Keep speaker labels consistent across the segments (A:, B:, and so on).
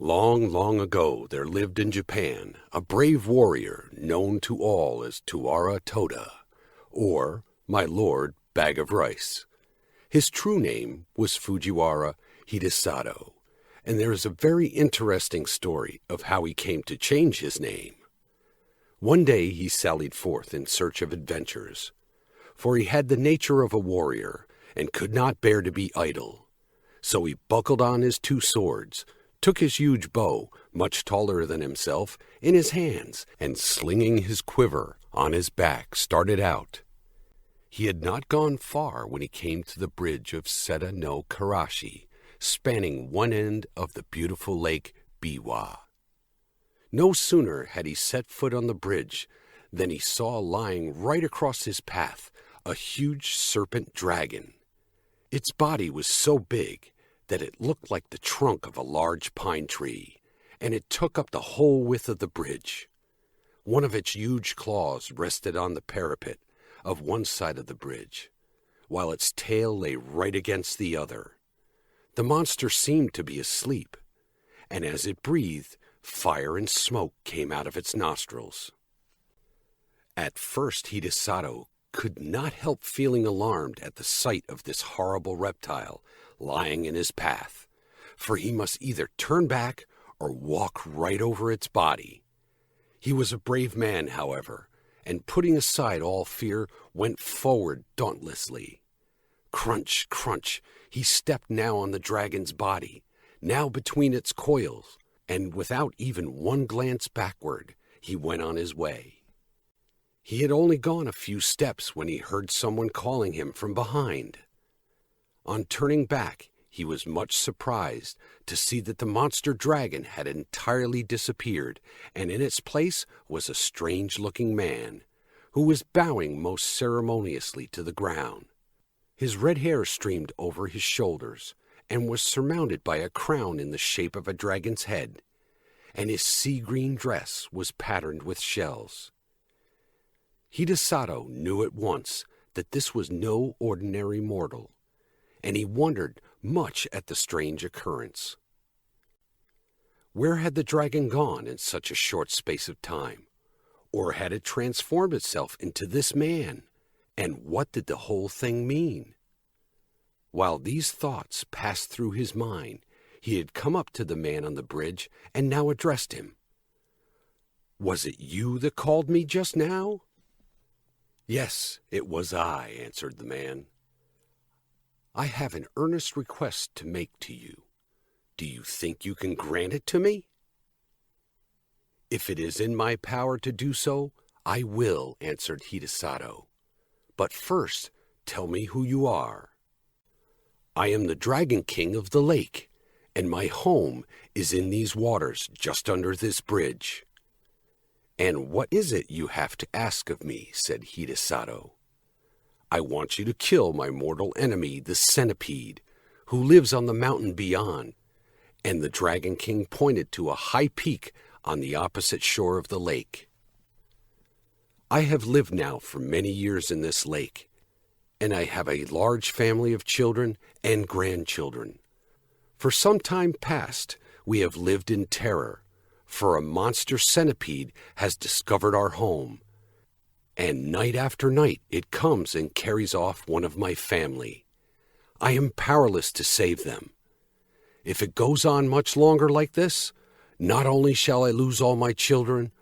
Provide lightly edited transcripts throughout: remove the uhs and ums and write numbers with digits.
A: Long, long ago there lived in Japan a brave warrior known to all as Tuara Toda, or my lord Bag of Rice. His true name was Fujiwara Hidesato, and there is a very interesting story of how he came to change his name. One day he sallied forth in search of adventures, for he had the nature of a warrior and could not bear to be idle. So he buckled on his 2 swords, took his huge bow, much taller than himself, in his hands, and slinging his quiver on his back, started out. He had not gone far when he came to the bridge of Seta no Karashi, spanning one end of the beautiful lake Biwa. No sooner had he set foot on the bridge than he saw lying right across his path a huge serpent dragon. Its body was so big that it looked like the trunk of a large pine tree, and it took up the whole width of the bridge. One of its huge claws rested on the parapet of one side of the bridge, while its tail lay right against the other. The monster seemed to be asleep, and as it breathed, fire and smoke came out of its nostrils. At first Hidesato could not help feeling alarmed at the sight of this horrible reptile lying in his path, for he must either turn back or walk right over its body. He was a brave man, however, and putting aside all fear, went forward dauntlessly. Crunch, crunch, he stepped now on the dragon's body, now between its coils, and without even one glance backward, he went on his way. He had only gone a few steps when he heard someone calling him from behind. On turning back, he was much surprised to see that the monster dragon had entirely disappeared, and in its place was a strange-looking man, who was bowing most ceremoniously to the ground. His red hair streamed over his shoulders, and was surmounted by a crown in the shape of a dragon's head, and his sea-green dress was patterned with shells. Hidesato knew at once that this was no ordinary mortal, and he wondered much at the strange occurrence. Where had the dragon gone in such a short space of time? Or had it transformed itself into this man? And what did the whole thing mean? While these thoughts passed through his mind, he had come up to the man on the bridge and now addressed him. "Was it you that called me just now?" "Yes, it was I," answered the man. "I have an earnest request to make to you. Do you think you can grant it to me?" "If it is in my power to do so, I will," answered Hidesato. "But first, tell me who you are." "I am the Dragon King of the lake, and my home is in these waters just under this bridge." "And what is it you have to ask of me?" said Hidesato. "I want you to kill my mortal enemy, the centipede, who lives on the mountain beyond." And the Dragon King pointed to a high peak on the opposite shore of the lake. "I have lived now for many years in this lake, and I have a large family of children and grandchildren. For some time past, we have lived in terror, for a monster centipede has discovered our home, and night after night it comes and carries off one of my family. I am powerless to save them. If it goes on much longer like this, not only shall I lose all my children,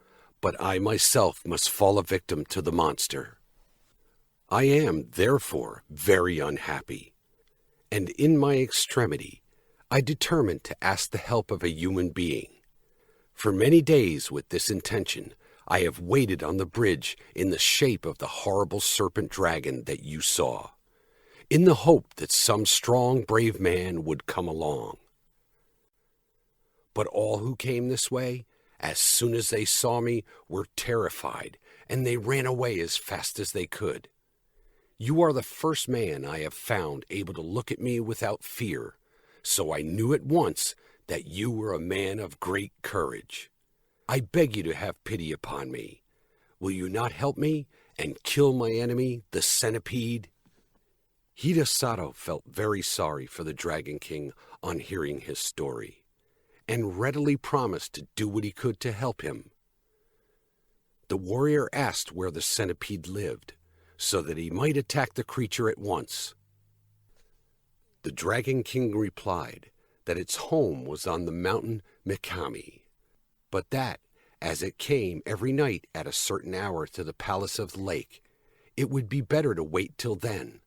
A: but I myself must fall a victim to the monster. I am, therefore, very unhappy, and in my extremity I determined to ask the help of a human being. For many days with this intention, I have waited on the bridge in the shape of the horrible serpent dragon that you saw, in the hope that some strong, brave man would come along. But all who came this way, as soon as they saw me, were terrified, and they ran away as fast as they could. You are the first man I have found able to look at me without fear, so I knew at once that you were a man of great courage. I beg you to have pity upon me. Will you not help me and kill my enemy, the centipede?" Hidesato felt very sorry for the Dragon King on hearing his story, and readily promised to do what he could to help him. The warrior asked where the centipede lived, so that he might attack the creature at once. The Dragon King replied that its home was on the mountain Mikami, but that, as it came every night at a certain hour to the palace of the lake, it would be better to wait till then,